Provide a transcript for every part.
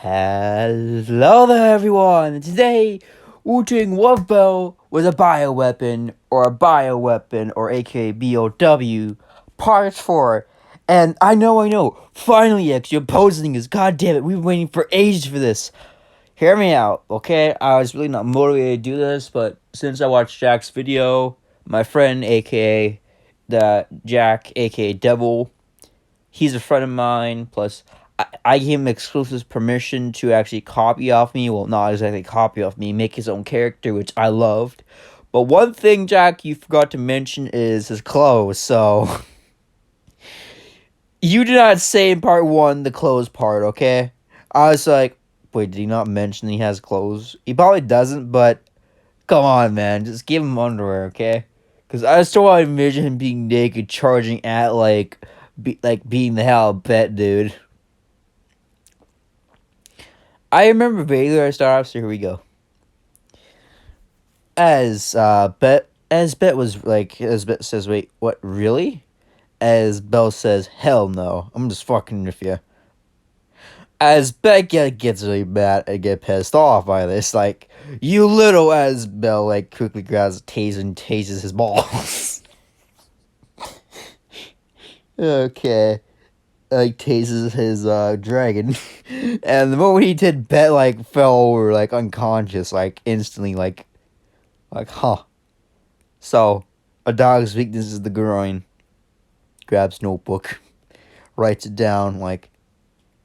Hello there, everyone. Today, we're doing what Bo with a bioweapon, or a bioweapon, or aka B.O.W. Part 4. And I know, finally, X, you're posting this. God damn it, we've been waiting for ages for this. Hear me out, okay? I was really not motivated to do this, but since I watched Jack's video, my friend, aka Jack, aka Devil, he's a friend of mine, plus I gave him exclusive permission to actually copy off me. Well, not exactly copy off me, make his own character, which I loved. But one thing, Jack, you forgot to mention is his clothes. So, you did not say in part one the clothes part, okay? I was like, wait, did he not mention he has clothes? He probably doesn't, but come on, man. Just give him underwear, okay? Because I still want to envision him being naked, charging at, beating the hell out of Bet, dude. I remember vaguely our start off, so here we go. As Bet was like, as Bet says, wait, what, really? As Bell says, hell no, I'm just fucking with you. As Bet gets really mad and get pissed off by this, like, you little, as Bell, like, quickly grabs a taser and tases his balls. Okay. Like, tases his, dragon. And the moment he did, Bet, like, fell over, like, unconscious, like, instantly, like, huh. So, a dog's weakness is the groin. Grabs notebook, writes it down, like,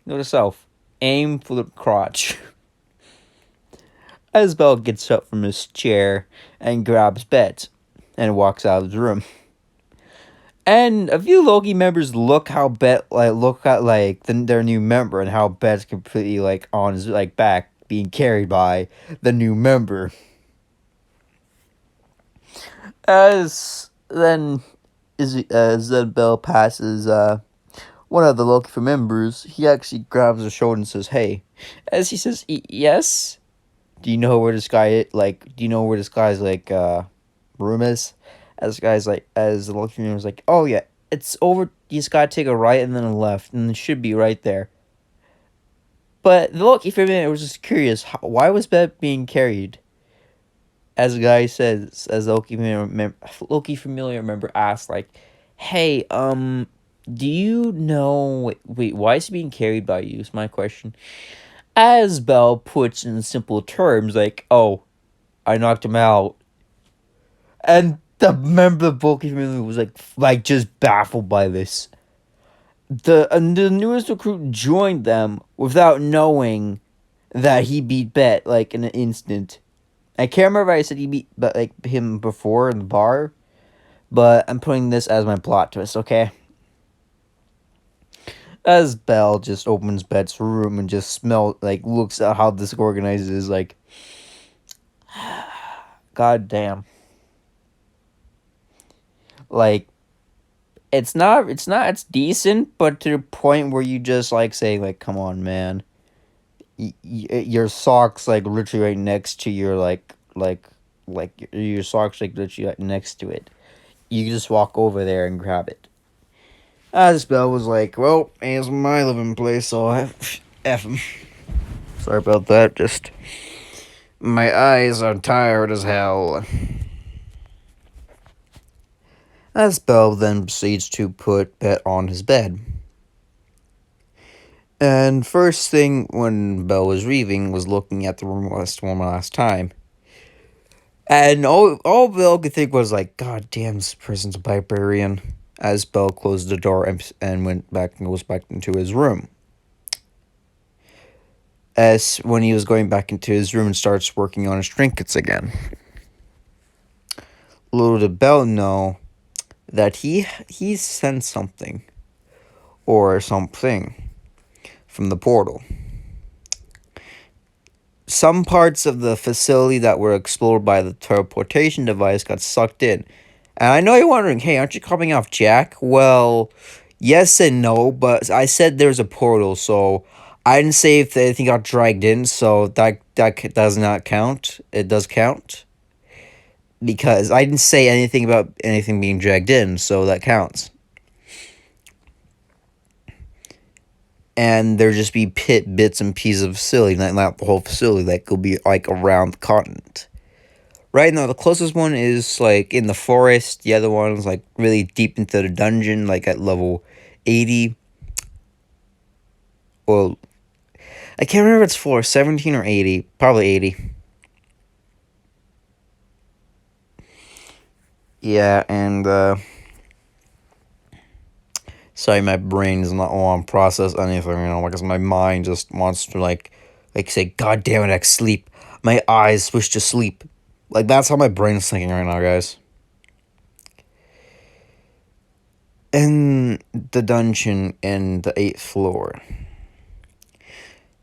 note to self, aim for the crotch. Asbel gets up from his chair and grabs Bet and walks out of the room. And a few Loki members look at their new member and how Bet's completely like on his like back being carried by the new member. As then Bell passes one of the Loki members, he actually grabs his shoulder and says, "Hey," as he says, "Yes." Do you know where this guy is? Like, do you know where this guy's like room is? As the Loki member was like, "Oh yeah, it's over. You just gotta take a right and then a left, and it should be right there." But the Loki for a minute was just curious, why was Bet being carried? As the guy says, as Loki familiar member asked, like, "Hey, do you know? Wait, why is he being carried by you?" Is my question. As Bell puts in simple terms, like, "Oh, I knocked him out," and the member of the Loki family was like just baffled by this. The newest recruit joined them without knowing that he beat Bet like in an instant. I can't remember if I said he beat him before in the bar, but I'm putting this as my plot twist, okay? As Belle just opens Bet's room and just looks at how this organizes, like, god damn. Like, it's decent, but to the point where you just, like, say, like, come on, man. Your socks, like, literally right next to your, your socks, like, literally right next to it. You just walk over there and grab it. This Bell was like, well, it's my living place, so F him. Sorry about that, just... My eyes are tired as hell. As Bell then proceeds to put Bet on his bed. And first thing when Bell was leaving was looking at the room one last time. And all Bell could think was like, God damn, this person's a barbarian. As Bell closed the door and goes back into his room. As when he was going back into his room and starts working on his trinkets again. Little did Bell know that he sensed something. Or something. From the portal. Some parts of the facility that were explored by the teleportation device got sucked in. And I know you're wondering, hey, aren't you coming off Jack? Well, yes and no, but I said there's a portal, so I didn't say if anything got dragged in, so that does not count. It does count. Because I didn't say anything about anything being dragged in, so that counts. and there just be bits and pieces of facility, not the whole facility, that could be like around the continent. Right now, the closest one is like in the forest. The other one is like really deep into the dungeon, like at level 80. Well, I can't remember if it's floor 17 or 80. Probably 80. Yeah, and sorry, my brain does not want to process anything, because my mind just wants to like say, God damn it, I sleep. My eyes wish to sleep. Like, that's how my brain's thinking right now, guys. In the dungeon in the 8th floor,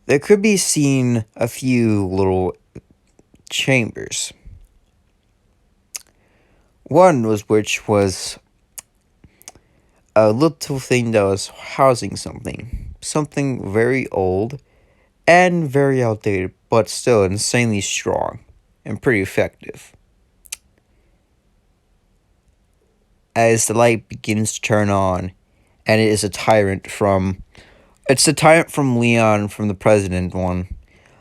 there could be seen a few little chambers. One which was a little thing that was housing something very old and very outdated, but still insanely strong and pretty effective. As the light begins to turn on, and it is a tyrant from. It's the tyrant from Leon, from the President one.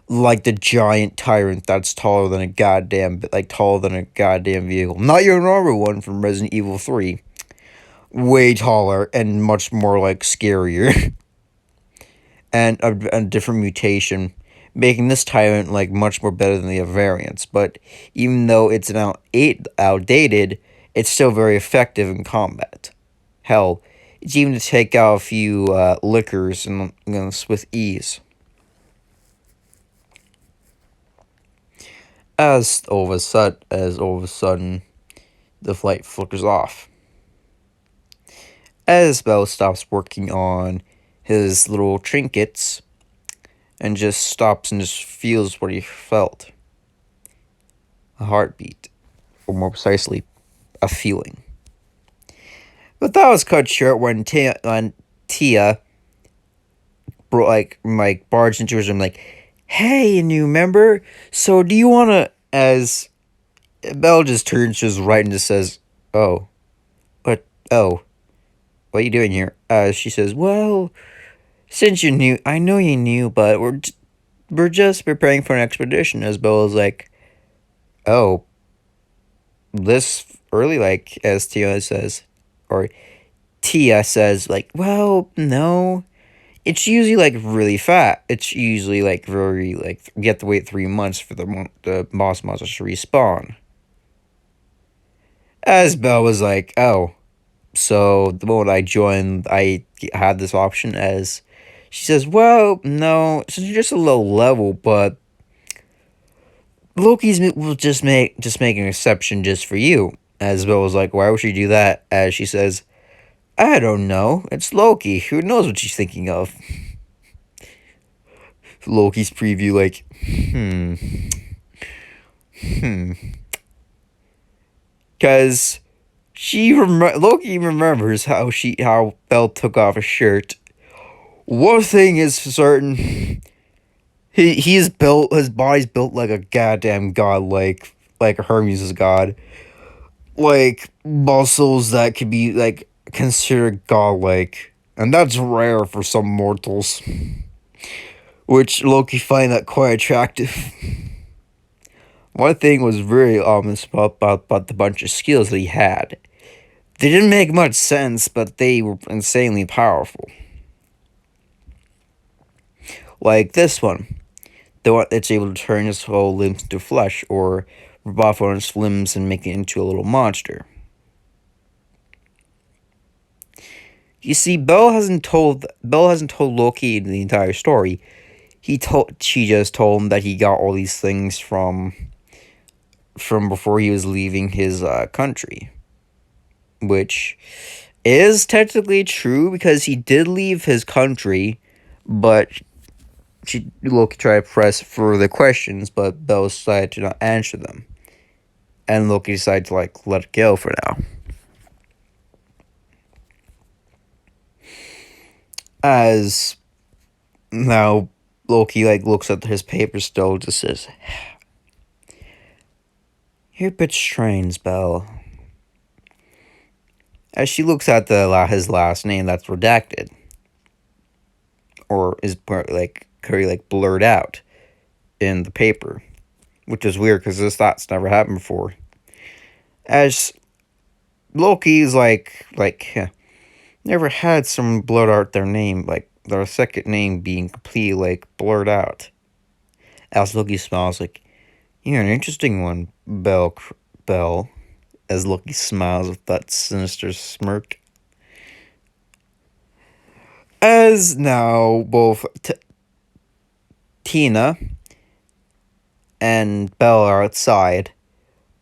Like the giant tyrant that's taller than a goddamn vehicle. Not your normal one from Resident Evil 3. Way taller and much more like scarier. And a different mutation, making this tyrant like much more better than the other variants. But even though it's now outdated, it's still very effective in combat. Hell, it's even to take out a few liquors and with ease. As all of a sudden, the light flickers off. As Bell stops working on his little trinkets and just stops and just feels what he felt. A heartbeat, or more precisely, a feeling. But that was cut short when Tia barged into his room like, "Hey, new member, so do you wanna?" As Belle just turns to his right and just says, "Oh, oh, what are you doing here?" She says, "Well, since you're new, I know you're new, but we're just preparing for an expedition." As Belle is like, "Oh, this early?" Like, as Tia says, or Tia says, like, "Well, no. It's usually like really fat. It's usually like very like you have to wait 3 months for the boss monsters to respawn." As Belle was like, "Oh, so the moment I joined, I had this option." As she says, "Well, no, since you're just a low level, but will just make an exception just for you." As Belle was like, "Why would she do that?" As she says, "I don't know. It's Loki. Who knows what she's thinking of?" Loki's preview, like, because Loki remembers how Belle took off his shirt. One thing is for certain, he's built, his body's built like a goddamn god, like Hermes is god, like muscles that could be like considered godlike, and that's rare for some mortals. Which Loki find that quite attractive. One thing was very ominous about the bunch of skills that he had. They didn't make much sense, but they were insanely powerful. Like this one, the one that's able to turn his whole limbs into flesh, or rip off one of his limbs and make it into a little monster. You see, Belle hasn't told Loki the entire story. She just told him that he got all these things from before he was leaving his country, which is technically true because he did leave his country, but Loki tried to press further questions, but Belle decided to not answer them, and Loki decided to let it go for now. As now Loki looks at his paper still, just says, "You're a bit strange, Belle." As she looks at his last name that's redacted. or is like very like blurred out in the paper, which is weird because this thought's never happened before. As Loki's never had someone blurt out their name, like their second name being completely like blurred out. As Loki smiles, like, "You're an interesting one, Bell." As Loki smiles with that sinister smirk. As now both Tina and Belle are outside,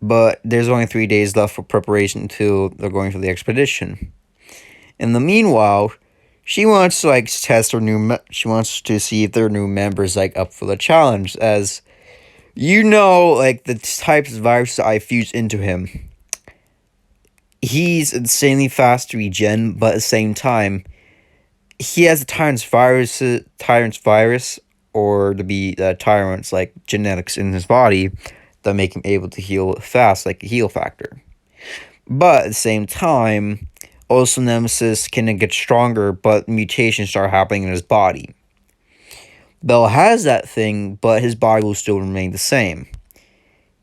but there's only 3 days left for preparation until they're going for the expedition. In the meanwhile, she wants to like test her she wants to see if their new members like up for the challenge, as like the types of viruses I fused into him. He's insanely fast to regen, but at the same time, he has the tyrant's virus, or to be tyrant's like genetics in his body that make him able to heal fast, like a heal factor. But at the same time, also Nemesis can get stronger, but mutations start happening in his body. Bell has that thing, but his body will still remain the same,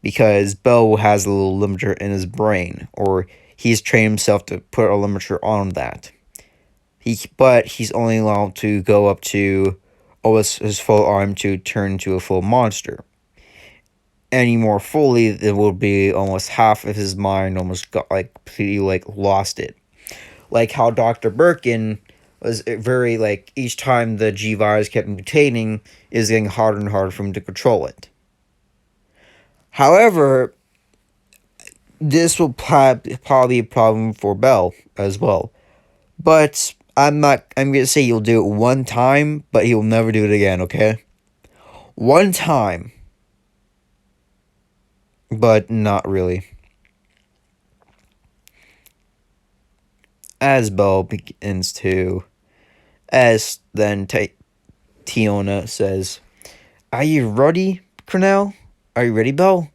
because Bell has a little limiter in his brain, or he's trained himself to put a limiter on that. But he's only allowed to go up to his full arm to turn into a full monster. Any more fully, it will be almost half of his mind almost got like completely like lost it. Like how Dr. Birkin was very like each time the G virus kept mutating, is getting harder and harder for him to control it. However, this will probably be a problem for Bell as well. But I'm gonna say he'll do it one time, but he'll never do it again, okay? One time. But not really. As Bell begins to, as then Tiona says, "Are you ready, Cornell? Are you ready, Bell?"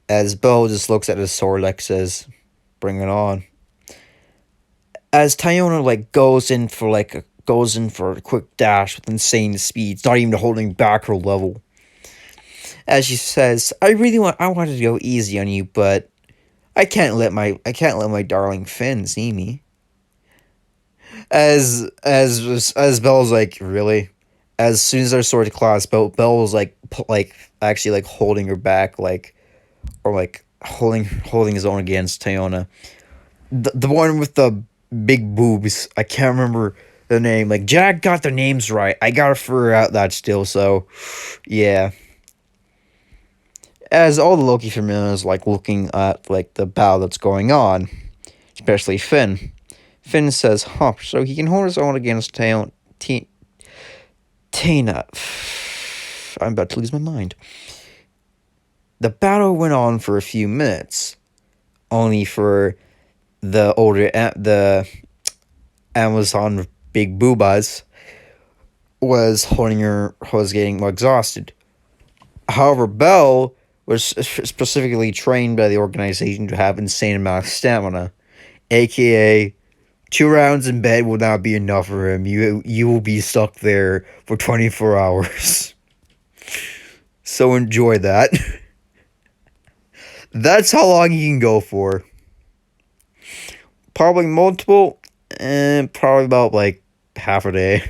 As Bell just looks at his sword like says, "Bring it on." As Tiona like goes in for a quick dash with insane speed, not even holding back her level. As she says, I wanted to go easy on you, but I can't let my darling Finn see me." As Belle's like, "Really?" As soon as our sword class, Belle was actually like holding her back, or like holding his own against Tiona. The one with the big boobs. I can't remember the name. Like, Jack got their names right. I gotta figure out that still. So, yeah. As all the Loki familiars like looking at like the battle that's going on, especially Finn. Finn says, "Huh, so he can hold his own against Tina." I'm about to lose my mind. The battle went on for a few minutes, only for the Amazon Big Boobas was getting exhausted. However, Bell was specifically trained by the organization to have insane amount of stamina, aka 2 rounds in bed will not be enough for him. You will be stuck there for 24 hours. So enjoy that. That's how long you can go for. Probably multiple, and probably about like half a day.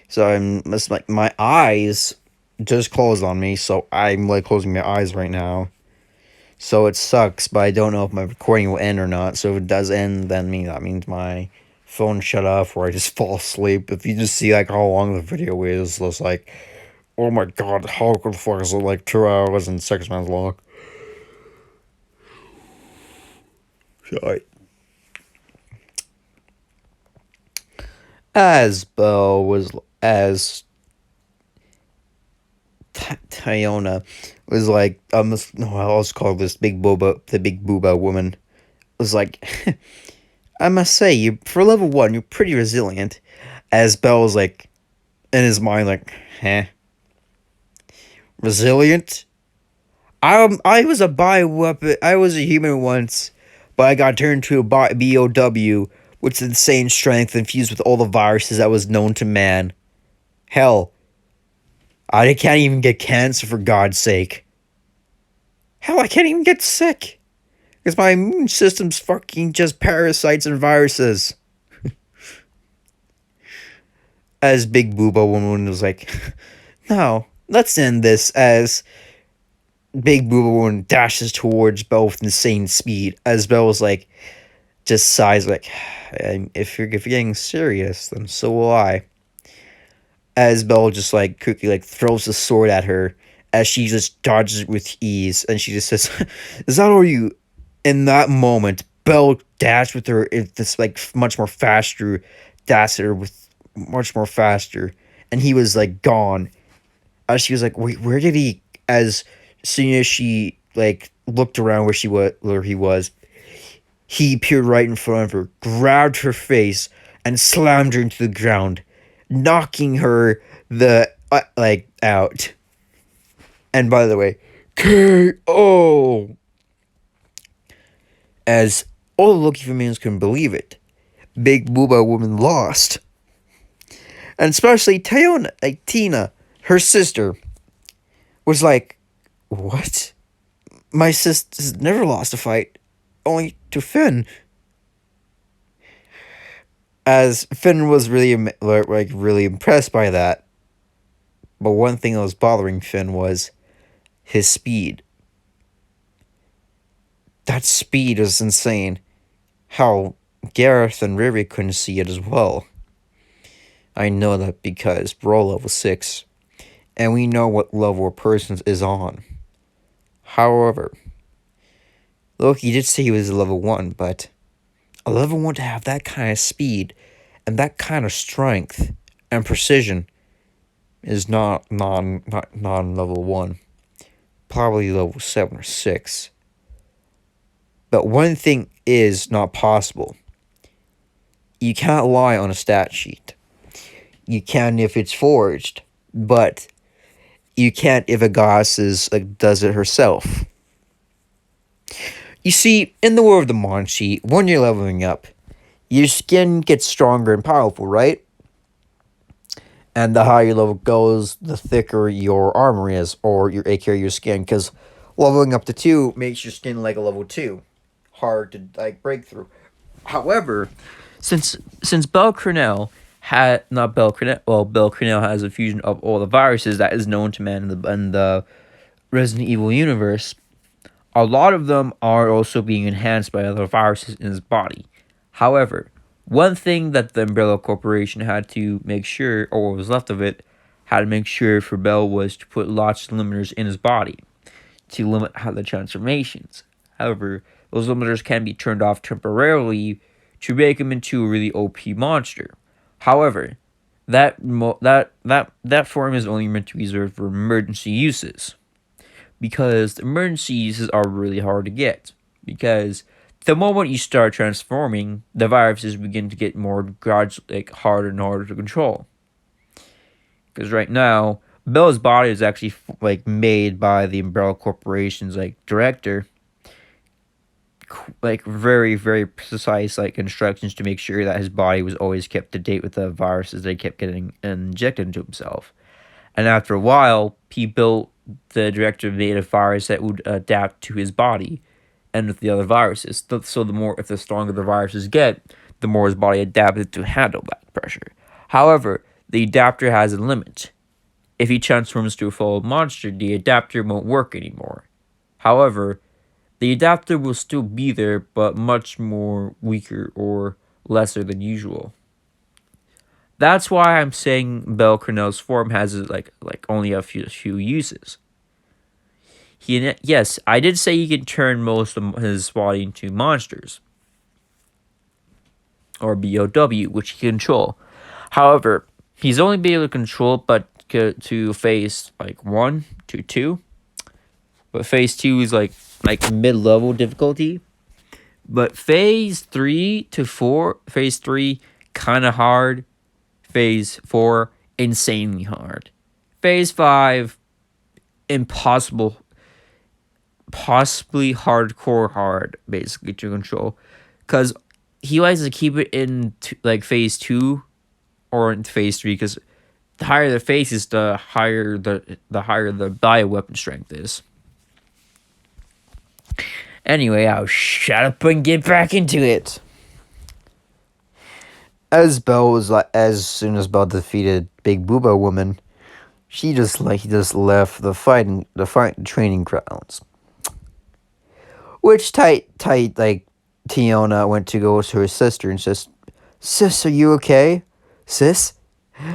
So my eyes just closed on me, so I'm like closing my eyes right now. So it sucks, but I don't know if my recording will end or not. So if it does end, then that means my phone shut off, or I just fall asleep. If you just see like how long the video is, it's like, oh my god, how the fuck is it like 2 hours and 6 minutes long? Sorry. As Belle was as Tiona was like, no, I'll just call this the Big Booba woman, was like, "I must say, you for level 1, you're pretty resilient." As Bell was like, in his mind, like, "Huh? Resilient? I was a bioweapon. I was a human once, but I got turned to a B.O.W. with insane strength infused with all the viruses that was known to man. Hell, I can't even get cancer for God's sake. Hell, I can't even get sick. Because my immune system's fucking just parasites and viruses. As Big Booba Woman was like, no, let's end this as Big Booba Woman dashes towards Belle with insane speed. As Belle was like, just sighs like, if you're getting serious, then so will I. As Belle just like quickly like throws the sword at her as she just dodges it with ease, and she just says, "Is that all you?" In that moment, Belle dashed with her this like much more faster, dashed at her with much more faster, and he was like gone. As she was like, "Wait, where did he?" As soon as she like looked around where he was, he appeared right in front of her, grabbed her face, and slammed her into the ground, knocking her the out. And by the way, KO. As all the Loki fans couldn't believe it, Big Booba Woman lost, and especially Tina, her sister, was like, "What? My sister's never lost a fight, only to Finn." As Finn was really impressed by that, but one thing that was bothering Finn was his speed. That speed is insane. How Gareth and Riri couldn't see it as well. I know that because we're all level 6, and we know what level a person is on. However, Loki did say he was a level 1, but a level 1 to have that kind of speed and that kind of strength and precision is not level 1. Probably level 7 or 6. But one thing is not possible. You can't lie on a stat sheet. You can if it's forged, but you can't if a goddess does it herself. You see, in the world of the Monchi, when you're leveling up, your skin gets stronger and powerful, right? And the higher your level goes, the thicker your armor is, or your aka your skin, because leveling up to 2 makes your skin like a level 2. Hard to break through. However, since Belle Cornell had not Belle Cornell, well, Belle Cornell has a fusion of all the viruses that is known to man in the Resident Evil universe. A lot of them are also being enhanced by other viruses in his body. However, one thing that the Umbrella Corporation had to make sure, or what was left of it, had to make sure for Bell was to put lots of limiters in his body to limit how the transformations. However, those limiters can be turned off temporarily to make him into a really OP monster. However, that form is only meant to be reserved for emergency uses, because the emergency uses are really hard to get, because the moment you start transforming, the viruses begin to get more gradually harder and harder to control. Because right now, Bell's body is actually made by the Umbrella Corporation's director, very very precise instructions to make sure that his body was always kept to date with the viruses they kept getting injected into himself. And after a while, the director made a virus that would adapt to his body and with the other viruses. So the stronger the viruses get, the more his body adapted to handle that pressure. However, the adapter has a limit. If he transforms to a full monster, the adapter won't work anymore. However, the adapter will still be there, but much more weaker or lesser than usual. That's why I'm saying Belle Cornell's form has only a few uses. Yes, I did say he can turn most of his body into monsters, or B.O.W, which he can control. However, he's only be able to control but to phase 1 to 2. But phase 2 is mid-level difficulty. But phase 3 to 4, phase 3 kind of hard. Phase 4 insanely hard. Phase 5 impossible. possibly hardcore hard, basically, to control. Because he likes to keep it in like phase 2 or in phase 3, because the higher the phase is, the higher the bioweapon strength is. Anyway, I'll shut up and get back into it. As soon as Bell defeated Big Booba Woman, he just left the fight training grounds. Which tight like Tiona went to go to her sister and says, "Sis, are you okay, sis?"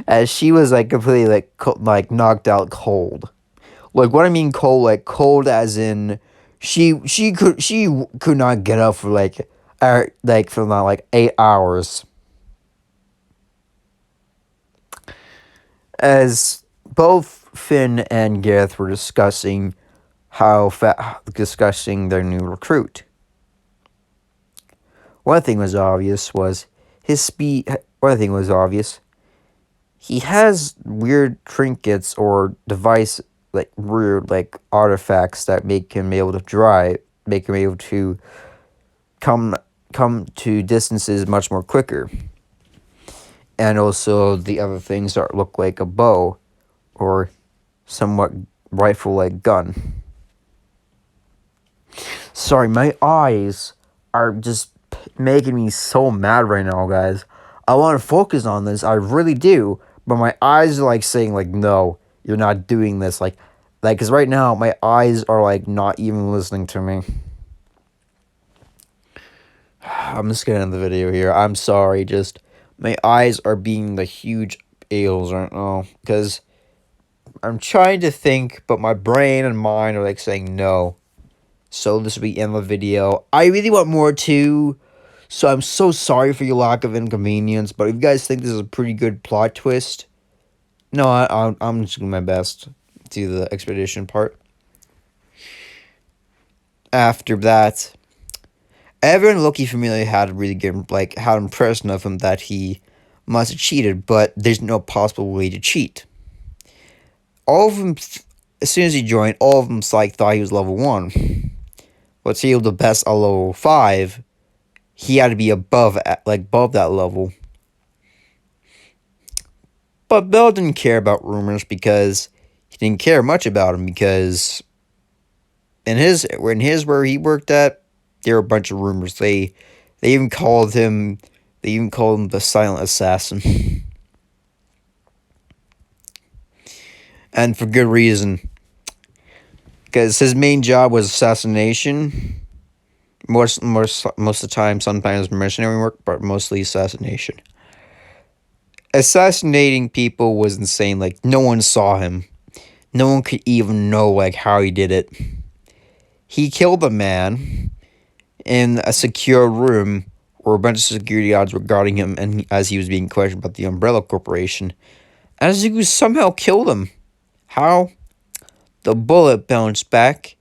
As she was like completely like knocked out cold. Like, what I mean cold, like cold as in she could not get up for for not like 8 hours. As both Finn and Gareth were discussing their new recruit. One thing was obvious was his speed. One thing was obvious. He has weird trinkets or device like weird like artifacts that make him able to come to distances much more quicker. And also the other things that look like a bow or somewhat rifle like gun. Sorry, my eyes are just making me so mad right now, guys. I want to focus on this, I really do, but my eyes are like saying like, no, you're not doing this, because right now my eyes are like not even listening to me. I'm just gonna end the video here. I'm sorry, just my eyes are being the huge ales right now because I'm trying to think, but my brain and mind are like saying no. So this will be in the video. I really want more too, so I'm so sorry for your lack of inconvenience. But if you guys think this is a pretty good plot twist, no, I'm just doing my best to do the expedition part. After that, everyone Loki familiar had a really good had an impression of him that he must have cheated, but there's no possible way to cheat. All of them, as soon as he joined, all of them thought he was level 1. But to be the best at level 5, he had to be above that level. But Bill didn't care about rumors because he didn't care much about him because in his where he worked at, there were a bunch of rumors. They even called him the silent assassin. And for good reason. Because his main job was assassination. Most of the time, sometimes mercenary work, but mostly assassination. Assassinating people was insane. Like, no one saw him. No one could even know, like, how he did it. He killed a man in a secure room where a bunch of security guards were guarding him and as he was being questioned about the Umbrella Corporation. And Izuku somehow killed him. How? The bullet bounced back.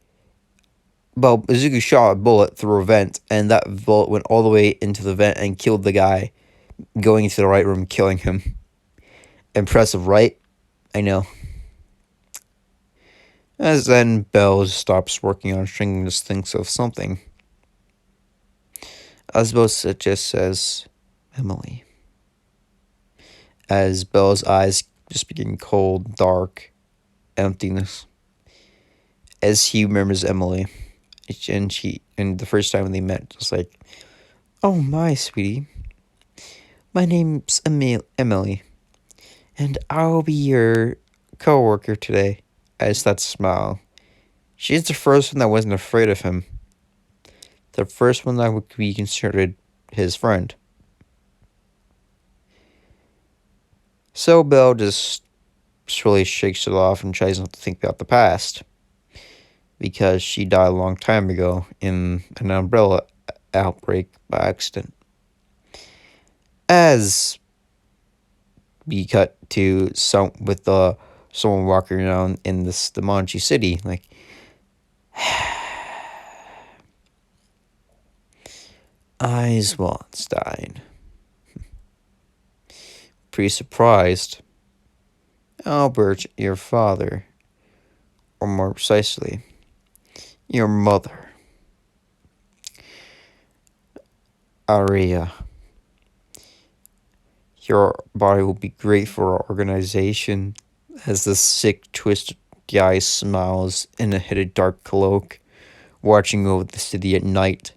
Well, Izuku shot a bullet through a vent, and that bullet went all the way into the vent and killed the guy going into the right room, killing him. Impressive, right? I know. As then Bell stops working on string and just thinks of something. I suppose it just says Emily. As Bell's eyes just begin cold, dark, emptiness. As he remembers Emily. And the first time they met, just like, "Oh my, sweetie. My name's Emily. And I'll be your co-worker today." As that smile. She's the first one that wasn't afraid of him. The first one that would be considered his friend. So Belle just really shakes it off and tries not to think about the past. Because she died a long time ago in an umbrella outbreak by accident. As we cut to someone walking around in the Manchi city, like, Eyes Wallenstein. Pretty surprised. Albert, your father, or more precisely, Your mother, Aria. Your body will be great for our organization. As the sick, twisted guy smiles in a hooded dark cloak, watching over the city at night.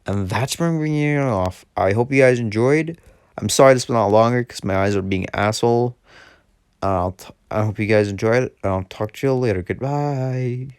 And that's where I'm bringing it off. I hope you guys enjoyed. I'm sorry this went a lot longer because my eyes are being asshole. I hope you guys enjoyed it. I'll talk to you later. Goodbye.